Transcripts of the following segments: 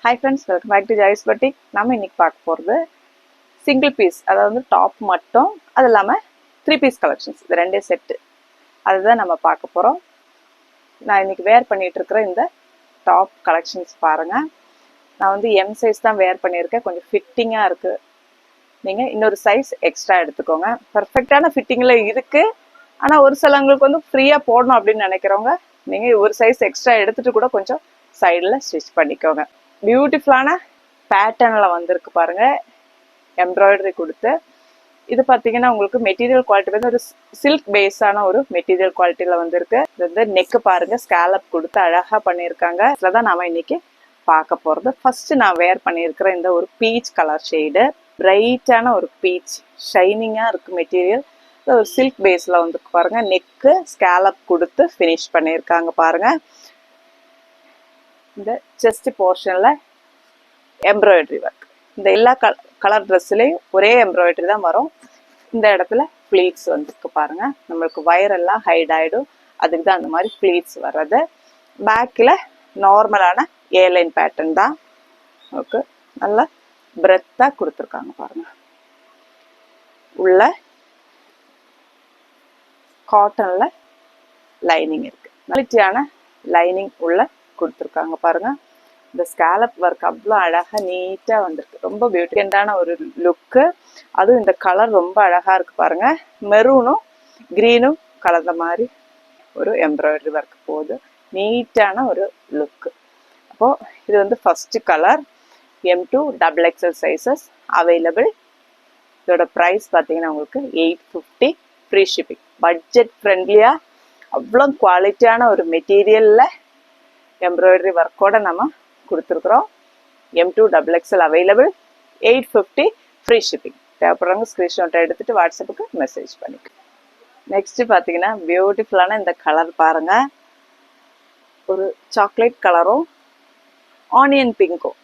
Hi friends, welcome back to Jai's Boutique. நம்ம இன்னைக்கு பார்க்க போகிறது சிங்கிள் பீஸ், அதாவது டாப் மட்டும், அது இல்லாமல் 3 பீஸ் கலெக்ஷன்ஸ், இது ரெண்டே செட்டு. அதுதான் நம்ம பார்க்க போகிறோம். நான் இன்னைக்கு வேர் பண்ணிட்டு இருக்கிற இந்த டாப் கலெக்ஷன்ஸ் பாருங்கள். நான் வந்து எம் சைஸ் தான் வேர் பண்ணியிருக்கேன். கொஞ்சம் ஃபிட்டிங்காக இருக்குது. நீங்கள் இன்னொரு சைஸ் எக்ஸ்ட்ரா எடுத்துக்கோங்க. பர்ஃபெக்டான ஃபிட்டிங்கில் இருக்குது. ஆனால் ஒரு சிலவங்களுக்கு வந்து ஃப்ரீயாக போடணும் அப்படின்னு நினைக்கிறவங்க நீங்கள் ஒரு சைஸ் எக்ஸ்ட்ரா எடுத்துகிட்டு கூட கொஞ்சம் சைடில் ஸ்டிச் பண்ணிக்கோங்க. பியூட்டிஃபுல்லான பேட்டர்னில் வந்திருக்கு பாருங்கள், எம்ப்ராய்டரி கொடுத்து. இது பார்த்தீங்கன்னா உங்களுக்கு மெட்டீரியல் குவாலிட்டி வந்து ஒரு சில்க் பேஸான ஒரு மெட்டீரியல் குவாலிட்டியில் வந்திருக்கு. இது வந்து நெக்கு பாருங்கள், ஸ்கேலப் கொடுத்து அழகாக பண்ணியிருக்காங்க. இதில் தான் நாம் இன்னைக்கு பார்க்க போகிறது. ஃபஸ்ட்டு நான் வேர் பண்ணியிருக்கிற இந்த ஒரு பீச் கலர் ஷேடு, பிரைட்டான ஒரு பீச், ஷைனிங்காக இருக்குது மெட்டீரியல். ஒரு சில்க் பேஸில் வந்துருக்கு பாருங்கள். நெக்கு ஸ்கேலப் கொடுத்து ஃபினிஷ் பண்ணியிருக்காங்க பாருங்கள். இந்த செஸ்ட் போர்ஷனில் எம்ப்ராய்டரி ஒர்க். இந்த எல்லா கலர் ட்ரெஸ்ஸுலேயும் ஒரே எம்ப்ராய்டரி தான் வரும். இந்த இடத்துல ஃப்ளீட்ஸ் வந்துருக்கு பாருங்கள். நம்மளுக்கு வயரெல்லாம் ஹைட் ஆகிடும், அதுக்கு தான் அந்த மாதிரி ஃப்ளீட்ஸ் வர்றது. பேக்கில் நார்மலான ஏலைன் பேட்டர்ன் தான். ஓகே, நல்லா பிரெத்தாக கொடுத்துருக்காங்க பாருங்கள். உள்ள காட்டனில் லைனிங் இருக்குது, குவாலிட்டியான லைனிங் உள்ள கொடுத்துருக்காங்க பாருங்க. இந்த ஸ்கேலப் ஒர்க் அவ்வளோ அழகாக நீட்டாக வந்திருக்கு. ரொம்ப பியூட்டிஃபுல்லான ஒரு லுக்கு. அதுவும் இந்த கலர் ரொம்ப அழகாக இருக்குது பாருங்க. மெரூனும் க்ரீனும் கலந்த மாதிரி ஒரு எம்ப்ராய்டரி ஒர்க் போகுது. நீட்டான ஒரு லுக்கு. அப்போது இது வந்து first colour. M2 XXL sizes available. இதோட ப்ரைஸ் பார்த்தீங்கன்னா உங்களுக்கு 850 ஃப்ரீ ஷிப்பிங். பட்ஜெட் ஃப்ரெண்ட்லியாக அவ்வளோ குவாலிட்டியான ஒரு மெட்டீரியலில் எம்ப்ராய்டரி ஒர்க்கோட நம்ம கொடுத்துருக்குறோம். M2 XXL available, 850 free shipping. தேவைப்படுறவங்க ஸ்க்ரீன்ஷாட் எடுத்துகிட்டு வாட்ஸ்அப்புக்கு மெசேஜ் பண்ணிக்க. நெக்ஸ்ட்டு பார்த்தீங்கன்னா பியூட்டிஃபுல்லான இந்த கலர் பாருங்கள். ஒரு சாக்லேட் கலரும் ஆனியன் பிங்க்கும்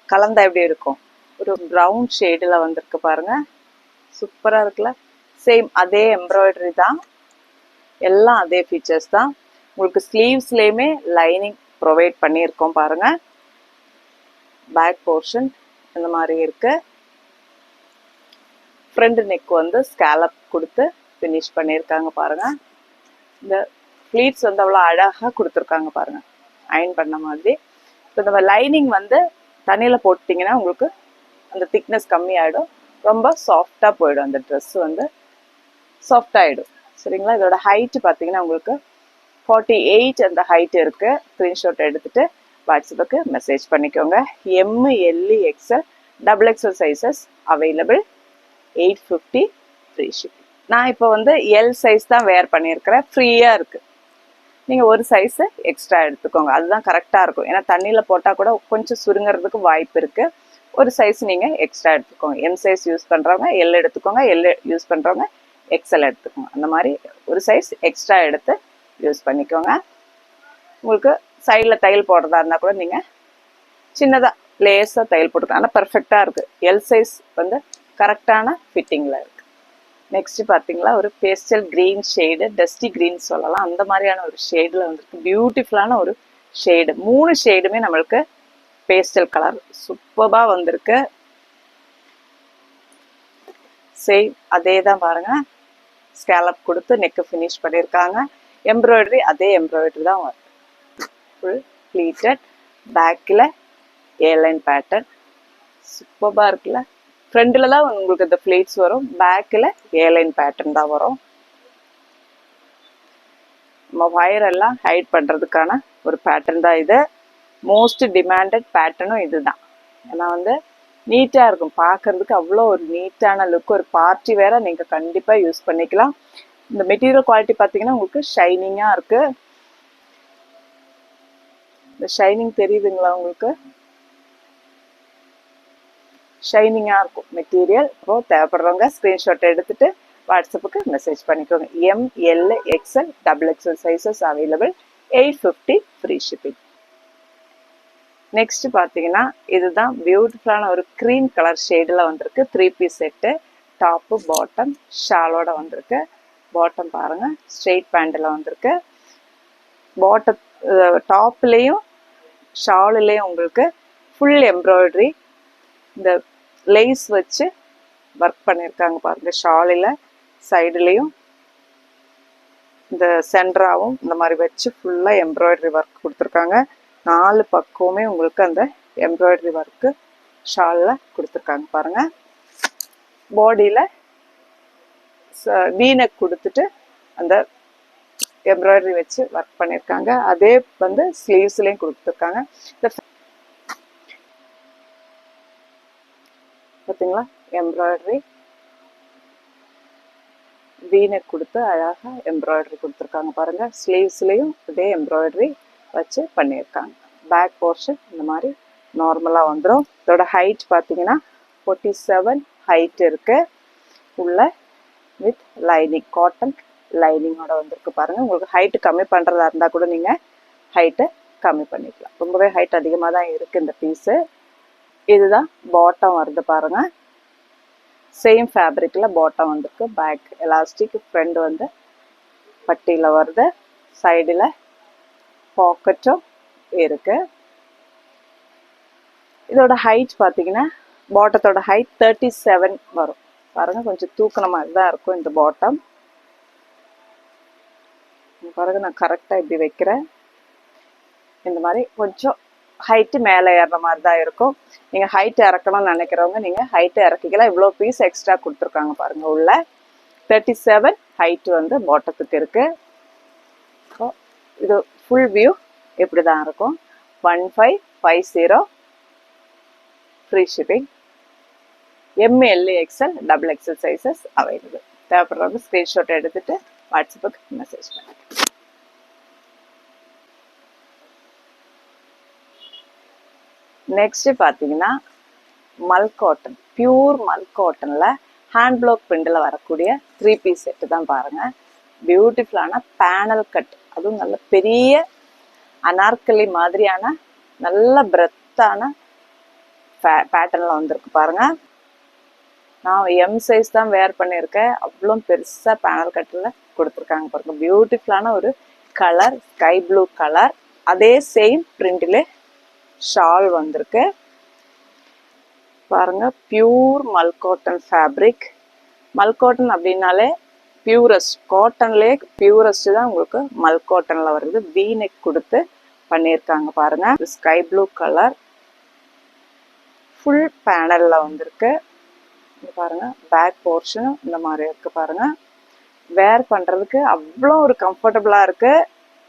கலந்தா எப்படி இருக்கும், ஒரு ப்ரௌன் ஷேடில் வந்திருக்கு பாருங்கள். சூப்பராக இருக்குல்ல. சேம் அதே எம்ப்ராய்டரி தான், எல்லாம் அதே ஃபீச்சர்ஸ் தான். உங்களுக்கு ஸ்லீவ்ஸ்லேயுமே லைனிங் ப்ரொவைட் பண்ணியிருக்கோம் பாருங்கள். பேக் போர்ஷன் இந்த மாதிரி இருக்குது. ஃப்ரண்ட் நெக் வந்து ஸ்கேலப் கொடுத்து ஃபினிஷ் பண்ணியிருக்காங்க பாருங்கள். இந்த ஃப்ளீட்ஸ் வந்து அவ்வளோ அழகாக கொடுத்துருக்காங்க பாருங்கள், அயன் பண்ண மாதிரி. இப்போ இந்த லைனிங் வந்து தண்ணியில் போட்டிங்கன்னா உங்களுக்கு அந்த திக்னஸ் கம்மியாகிடும், ரொம்ப சாஃப்டாக போயிடும். அந்த ட்ரெஸ் வந்து சாஃப்டாகிடும். சரிங்களா. இதோட ஹைட்டு பார்த்தீங்கன்னா உங்களுக்கு 48 அந்த ஹைட் இருக்குது. ஸ்க்ரீன்ஷாட் எடுத்துகிட்டு வாட்ஸ்அப்புக்கு மெசேஜ் பண்ணிக்கோங்க. ML XL XXL sizes available, 850 free shipping. நான் இப்போ வந்து எல் சைஸ் தான் வேர் பண்ணியிருக்கிறேன். ஃப்ரீயாக இருக்குது. நீங்கள் ஒரு சைஸு எக்ஸ்ட்ரா எடுத்துக்கோங்க, அதுதான் கரெக்டாக இருக்கும். ஏன்னா தண்ணியில் போட்டால் கூட கொஞ்சம் சுருங்கிறதுக்கு வாய்ப்பு இருக்குது. ஒரு சைஸ் நீங்கள் எக்ஸ்ட்ரா எடுத்துக்கோங்க. எம் சைஸ் யூஸ் பண்ணுறவங்க எல் எடுத்துக்கோங்க, எல் யூஸ் பண்ணுறவங்க XL எடுத்துக்கோங்க. அந்த மாதிரி ஒரு சைஸ் எக்ஸ்ட்ரா எடுத்து யூஸ் பண்ணிக்கோங்க. உங்களுக்கு சைடில் தையல் போடுறதா இருந்தால் கூட நீங்கள் சின்னதாக லேஸாக தையல் போட்டுக்கோங்க. ஆனால் பர்ஃபெக்டாக இருக்குது. எல் சைஸ் வந்து கரெக்டான ஃபிட்டிங்கில் இருக்குது. நெக்ஸ்ட்டு பார்த்தீங்களா, ஒரு pastel green shade, dusty green சொல்லலாம், அந்த மாதிரியான ஒரு ஷேடில் வந்துருக்கு. பியூட்டிஃபுல்லான ஒரு ஷேடு. 3 ஷேடுமே நம்மளுக்கு பேஸ்டல் கலர் சூப்பராக வந்திருக்கு. சேம் அதே தான் பாருங்கள். ஸ்கேலப் கொடுத்து நெக்கு ஃபினிஷ் பண்ணியிருக்காங்க. எம்ப்ராய்டரி அதே எம்ப்ராய்டரி தான் வரும். Full pleated. பேக்கில் ஏலைன் பேட்டர்ன் சூப்பராக இருக்குல்ல. ஃப்ரண்டில் தான் உங்களுக்கு இந்த ஃப்ளீட்ஸ் வரும், பேக்கில் ஏலைன் பேட்டர்ன் தான் வரும். நம்ம வயரெல்லாம் ஹைட் பண்ணுறதுக்கான ஒரு பேட்டர்ன் தான் இது. மோஸ்ட் டிமாண்டட் பேட்டர்னும் இது தான். ஏன்னா வந்து நீட்டாக இருக்கும் பார்க்குறதுக்கு, அவ்வளோ ஒரு நீட்டான லுக். ஒரு பார்ட்டி வேற நீங்கள் கண்டிப்பாக யூஸ் பண்ணிக்கலாம். இந்த மெட்டீரியல் குவாலிட்டி பார்த்தீங்கன்னா உங்களுக்கு ஷைனிங்காக இருக்குது. இந்த ஷைனிங் தெரியுதுங்களா உங்களுக்கு? ஷைனிங்காக இருக்கும் மெட்டீரியல். அப்போது தேவைப்படுறவங்க ஸ்க்ரீன்ஷாட் எடுத்துகிட்டு வாட்ஸ்அப்புக்கு மெசேஜ் பண்ணிக்கோங்க. ML XL XXL sizes available, 850 free shipping. Next பார்த்தீங்கன்னா இதுதான் பியூட்டிஃபுல்லான ஒரு க்ரீம் கலர் ஷேடில் வந்திருக்கு. 3 பீஸ் செட்டு, டாப்பு பாட்டம் ஷாலோட வந்திருக்கு. பாட்டம் பாருங்கள், ஸ்ட்ரெயிட் பேண்டில் வந்திருக்கு. பாட்டம் டாப்லேயும் ஷாலுலேயும் உங்களுக்கு ஃபுல் எம்ப்ராய்டரி, இந்த லேஸ் வச்சு ஒர்க் பண்ணியிருக்காங்க பாருங்க. ஷாலில் சைடுலேயும் இந்த சென்டராகவும் இந்த மாதிரி வச்சு ஃபுல்லாக எம்ப்ராய்டரி ஒர்க் கொடுத்துருக்காங்க. 4 பக்கமுமே உங்களுக்கு அந்த எம்ப்ராய்டரி ஒர்க்கு ஷாலில் கொடுத்துருக்காங்க பாருங்கள். பாடியில் வீனக் கொடுத்துட்டு அந்த எம்ப்ராய்டரி வச்சு ஒர்க் பண்ணியிருக்காங்க. அதே வந்து ஸ்லீவ்ஸ்லேயும் கொடுத்துருக்காங்க. இந்த பார்த்தீங்களா எம்ப்ராய்டரி வீனக் கொடுத்து அழகாக எம்ப்ராய்டரி கொடுத்துருக்காங்க பாருங்கள். ஸ்லீவ்ஸ்லேயும் இதே எம்ப்ராய்டரி வச்சு பண்ணியிருக்காங்க. பேக் போர்ஷன் இந்த மாதிரி நார்மலாக வந்துடும். இதோட ஹைட் பார்த்தீங்கன்னா 47 ஹைட் இருக்குது. உள்ள வித் லைனிங், காட்டன் லைனிங்கோட வந்திருக்கு பாருங்கள். உங்களுக்கு ஹைட்டு கம்மி பண்ணுறதா இருந்தால் கூட நீங்கள் ஹைட்டு கம்மி பண்ணிக்கலாம். ரொம்பவே ஹைட் அதிகமாக தான் இருக்குது இந்த பீஸு. இதுதான் பாட்டம் வருது பாருங்கள். சேம் ஃபேப்ரிக்கில் பாட்டம் வந்திருக்கு. பேக் எலாஸ்டிக், ஃப்ரண்ட் வந்து பட்டியில் வருது. சைடில் பாக்கெட்டும் இருக்கு. இதோட ஹைட் பார்த்தீங்கன்னா பாட்டத்தோட ஹைட் 37 வரும் பாருங்க. கொஞ்சம் தூக்கின மாதிரி தான் இருக்கும் இந்த பாட்டம் பாருங்க. நான் கரெக்டாக இப்படி வைக்கிறேன். இந்த மாதிரி கொஞ்சம் ஹைட்டு மேலே ஏறுற மாதிரி தான் இருக்கும். நீங்கள் ஹைட் இறக்கணும்னு நினைக்கிறவங்க நீங்கள் ஹைட்டு இறக்கிக்கலாம். இவ்வளோ பீஸ் எக்ஸ்ட்ரா கொடுத்துருக்காங்க பாருங்க. உள்ள 37 ஹைட் வந்து பாட்டத்துக்கு இருக்கு. இது ஃபுல் வியூ இப்படி தான் இருக்கும். 1550 free shipping. ML XL XXL sizes available. தேவைப்படுறவங்க ஸ்க்ரீன்ஷாட் எடுத்துட்டு வாட்ஸ்அப்புக்கு மெசேஜ் பண்ணுங்க. நெக்ஸ்ட் பார்த்தீங்கன்னா மல் காட்டன், பியூர் மல் காட்டனில் ஹேண்ட் பிளாக் பிரிண்டில் வரக்கூடிய 3 பீஸ் செட்டு தான் பாருங்கள். பியூட்டிஃபுல்லான பேனல் கட், அதுவும் நல்ல பெரிய அனார்கலி மாதிரியான நல்ல பிரெத்தான பேட்டர்னில் வந்திருக்கு பாருங்கள். நான் M சைஸ் தான் வேர் பண்ணியிருக்கேன். அவ்வளோ பெருசாக பேனல் கட்டில் கொடுத்துருக்காங்க பாருங்கள். பியூட்டிஃபுல்லான ஒரு கலர், ஸ்கை ப்ளூ கலர். அதே சேம் பிரிண்டிலே ஷால் வந்திருக்கு பாருங்க. பியூர் மல் காட்டன் ஃபேப்ரிக். மல் காட்டன் அப்படின்னாலே பியூரஸ்ட், காட்டன்லேயே பியூரஸ்ட் தான் உங்களுக்கு மல் காட்டனில் வருது. வி நெக் கொடுத்து பண்ணியிருக்காங்க பாருங்க. ஸ்கை ப்ளூ கலர் ஃபுல் பேனலில் வந்திருக்கு பாருங்க. பேக் போர்ஷனும் இந்த மாதிரி இருக்கு பாருங்க. வேர் பண்ணுறதுக்கு அவ்வளோ ஒரு கம்ஃபர்டபுளாக இருக்கு.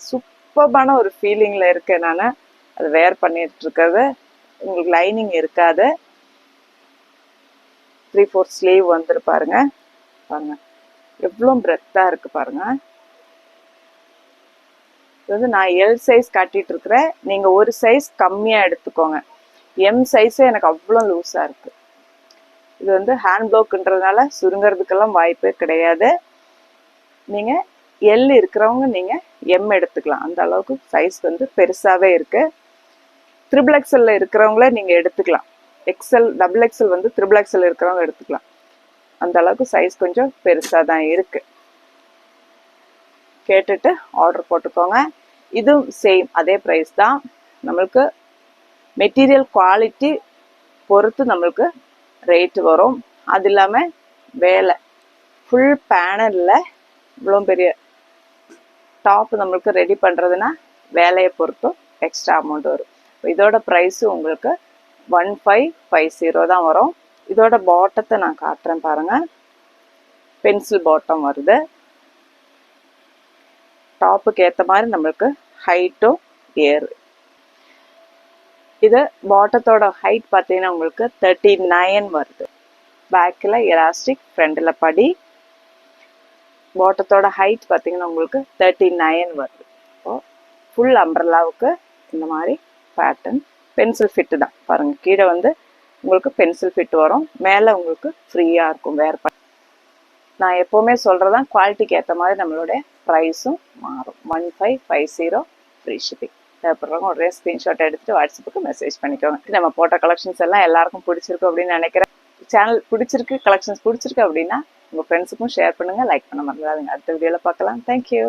சூப்பர்பான ஒரு ஃபீலிங்கில் இருக்கு. நான் அது வேர் பண்ணிட்டு இருக்கிறது. உங்களுக்கு லைனிங் இருக்காது. 3/4 ஸ்லீவ் வந்துரு பாருங்க. பாருங்க எவ்வளோ பிரெத்தாக இருக்கு பாருங்க. இது வந்து நான் எல் சைஸ் காட்டிட்டு இருக்கிறேன். நீங்கள் ஒரு சைஸ் கம்மியாக எடுத்துக்கோங்க. M சைஸே எனக்கு அவ்வளோ லூஸாக இருக்கு. இது வந்து ஹேண்ட் பிளாக்ன்றதுனால சுருங்கிறதுக்கெல்லாம் வாய்ப்பே கிடையாது. நீங்கள் எல் இருக்கிறவங்க நீங்கள் M எடுத்துக்கலாம். அந்த அளவுக்கு சைஸ் வந்து பெருசாகவே இருக்கு. XXL இருக்கிறவங்கள நீங்கள் எடுத்துக்கலாம். XL XXL வந்து XXL இருக்கிறவங்க எடுத்துக்கலாம். அந்த அளவுக்கு சைஸ் கொஞ்சம் பெருசாக தான் இருக்கு. கேட்டுட்டு ஆர்டர் போட்டுக்கோங்க. இதுவும் சேம் அதே ப்ரைஸ் தான். நம்மளுக்கு மெட்டீரியல் குவாலிட்டி பொறுத்து நம்மளுக்கு ரேட்டு வரும். அது இல்லாமல் வேலை ஃபுல் பேனலில் இவ்வளோ பெரிய டாப் நம்மளுக்கு ரெடி பண்ணுறதுன்னா வேலையை பொறுத்தும் எக்ஸ்ட்ரா அமௌண்ட் வரும். இதோட ப்ரைஸு உங்களுக்கு 1550 தான் வரும். இதோட பாட்டத்தை நான் காட்டுறேன் பாருங்கள். பென்சில் பாட்டம் வருது. டாப்புக்கு ஏற்ற மாதிரி நம்மளுக்கு ஹைட்டும் ஏறு. இது பாட்டத்தோட ஹைட் பார்த்தீங்கன்னா உங்களுக்கு 39 வருது. பேக்கில் எலாஸ்டிக், ஃப்ரண்டில் படி. பாட்டத்தோட ஹைட் பார்த்தீங்கன்னா உங்களுக்கு 39 வருது. ஃபுல் அம்ப்ரெல்லாவுக்கு இந்த மாதிரி பேட்டர்ன் பென்சில் ஃபிட்டு தான் பாருங்கள். கீழே வந்து உங்களுக்கு பென்சில் ஃபிட் வரும். மேலே உங்களுக்கு ஃப்ரீயாக இருக்கும் வேர் பண்ண. நான் எப்போவுமே சொல்கிறதான், குவாலிட்டிக்கு ஏற்ற மாதிரி நம்மளுடைய ப்ரைஸும் மாறும். 1550 ஃப்ரீ ஷிப்பிங். தேவைப்படுறவங்க உடனே ஸ்க்ரீன்ஷாட் எடுத்துகிட்டு வாட்ஸ்அப்புக்கு மெசேஜ் பண்ணிக்கோங்க. நம்ம போட்ட கலெக்ஷன்ஸ் எல்லாம் எல்லாருக்கும் பிடிச்சிருக்கு அப்படின்னு நினைக்கிறேன். சேனல் பிடிச்சிருக்கு, கலெக்ஷன்ஸ் பிடிச்சிருக்கு அப்படின்னா உங்கள் ஃப்ரெண்ட்ஸுக்கும் ஷேர் பண்ணுங்கள், லைக் பண்ண மறந்துடாதீங்க. அடுத்த வீடியோவில் பார்க்கலாம். தேங்க்யூ.